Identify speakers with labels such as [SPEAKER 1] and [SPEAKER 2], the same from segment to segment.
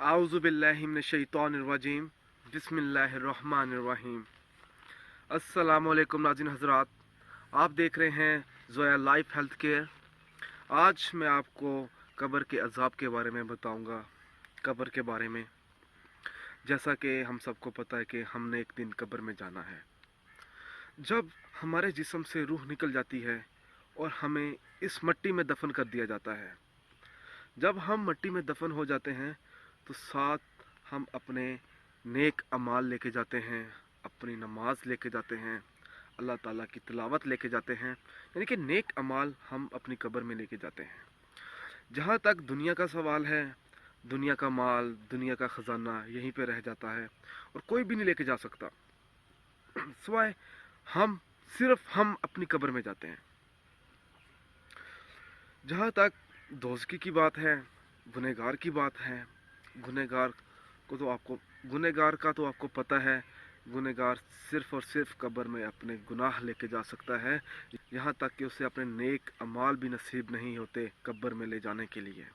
[SPEAKER 1] आऊज़ु बिल्लाहि मिनश शैतानिर रजीम बिस्मिल्लाहिर रहमानिर रहीम। अस्सलामु अलैकुम नाज़रीन हज़रात, आप देख रहे हैं ज़ोया लाइफ हेल्थ केयर। आज मैं आपको कब्र के अज़ाब के बारे में बताऊंगा। कब्र के बारे में, जैसा कि हम सबको पता है कि हमने एक दिन कब्र में जाना है। जब हमारे जिस्म से रूह निकल जाती है और हमें इस मिट्टी में दफन कर दिया जाता है, जब हम मिट्टी में दफन हो जाते हैं तो साथ हम अपने नेक अमाल लेके जाते हैं, अपनी नमाज लेके जाते हैं, अल्लाह ताला की तिलावत लेके जाते हैं, यानी कि नेक अमाल हम अपनी कब्र में लेके जाते हैं। जहाँ तक दुनिया का सवाल है, दुनिया का माल, दुनिया का ख़जाना यहीं पे रह जाता है और कोई भी नहीं लेके जा सकता सिवाय सिर्फ हम अपनी कब्र में जाते हैं। जहाँ तक दोज़की की बात है, गुनहगार की बात है, गुनहगार का तो आपको पता है, गुनहगार सिर्फ़ और सिर्फ कब्र में अपने गुनाह लेके जा सकता है। यहाँ तक कि उसे अपने नेक अमाल भी नसीब नहीं होते कब्र में ले जाने के लिए।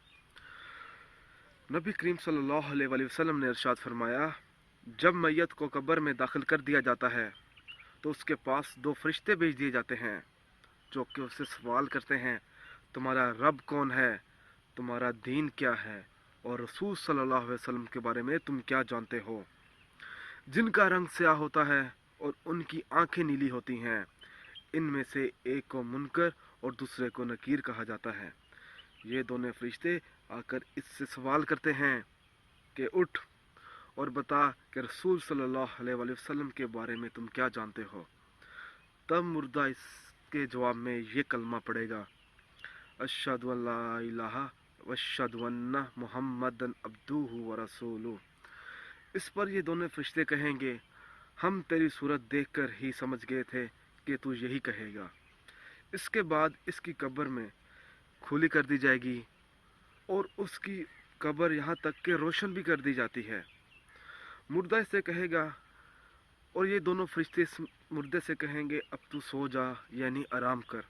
[SPEAKER 1] नबी करीम सल्लल्लाहु अलैहि वसल्लम ने इरशाद फरमाया, जब मैयत को कब्र में दाखिल कर दिया जाता है तो उसके पास दो फरिश्ते भेज दिए जाते हैं जो कि उससे सवाल करते हैं, तुम्हारा रब कौन है, तुम्हारा दीन क्या है और रसूल सल्लल्लाहु अलैहि वसल्लम के बारे में तुम क्या जानते हो। जिनका रंग स्याह होता है और उनकी आंखें नीली होती हैं, इनमें से एक को मुनकर और दूसरे को नकीर कहा जाता है। ये दोनों फरिश्ते आकर इससे सवाल करते हैं कि उठ और बता कि रसूल सल्लल्लाहु अलैहि वसल्लम के बारे में तुम क्या जानते हो। तब मुर्दा इसके जवाब में ये कलमा पड़ेगा, अशहदु अल्ला इलाहा व अशहदु अन्ना मुहम्मदन अब्दुहु व रसूलुहु। इस पर ये दोनों फरिश्ते कहेंगे, हम तेरी सूरत देखकर ही समझ गए थे कि तू यही कहेगा। इसके बाद इसकी कब्र में खुली कर दी जाएगी और उसकी कब्र यहाँ तक कि रोशन भी कर दी जाती है। मुर्दा इससे कहेगा और ये दोनों फरिश्ते इस मुर्दे से कहेंगे, अब तू सो जा, यानी आराम कर।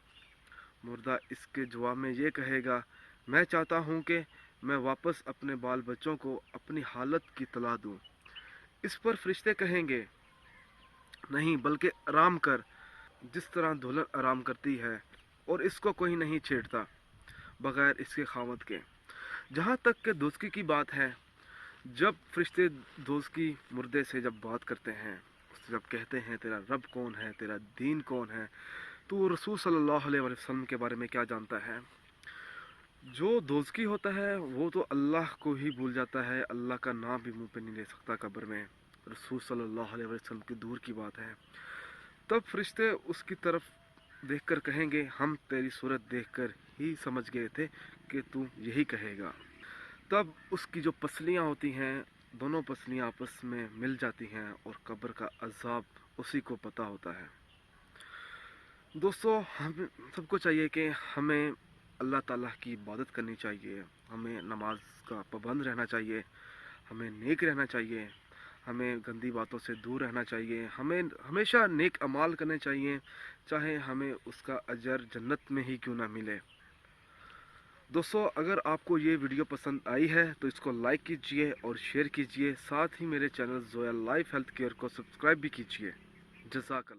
[SPEAKER 1] मुर्दा इसके जवाब में ये कहेगा, मैं चाहता हूँ कि मैं वापस अपने बाल बच्चों को अपनी हालत की तला दूँ। इस पर फरिश्ते कहेंगे, नहीं बल्कि आराम कर, जिस तरह दुल्हन आराम करती है और इसको कोई नहीं छेड़ता बगैर इसके खामद के। जहाँ तक कि दोस्ती की बात है, जब फरिश्ते दोस्ती मुर्दे से जब बात करते हैं, उससे जब कहते हैं तेरा रब कौन है, तेरा दीन कौन है, तो रसूल सल्लल्लाहु अलैहि वसल्लम के बारे में क्या जानता है। जो दोस्ती होता है वो तो अल्लाह को ही भूल जाता है, अल्लाह का नाम भी मुंह पे नहीं ले सकता कब्र में। रसूल सल्लल्लाहु अलैहि वसल्लम की दूर की बात है। तब फरिश्ते उसकी तरफ देखकर कहेंगे, हम तेरी सूरत देखकर ही समझ गए थे कि तू यही कहेगा। तब उसकी जो पसलियाँ होती हैं, दोनों पसलियाँ आपस में मिल जाती हैं और कब्र का अज़ाब उसी को पता होता है। दोस्तों, हम सबको चाहिए कि हमें अल्लाह ताला की इबादत करनी चाहिए, हमें नमाज का पाबंद रहना चाहिए, हमें नेक रहना चाहिए, हमें गंदी बातों से दूर रहना चाहिए, हमें हमेशा नेक अमाल करने चाहिए, चाहे हमें उसका अजर जन्नत में ही क्यों ना मिले। दोस्तों, अगर आपको ये वीडियो पसंद आई है तो इसको लाइक कीजिए और शेयर कीजिए। साथ ही मेरे channel Zoya life health care को सब्सक्राइब भी कीजिए। जज़ाकल्लाह।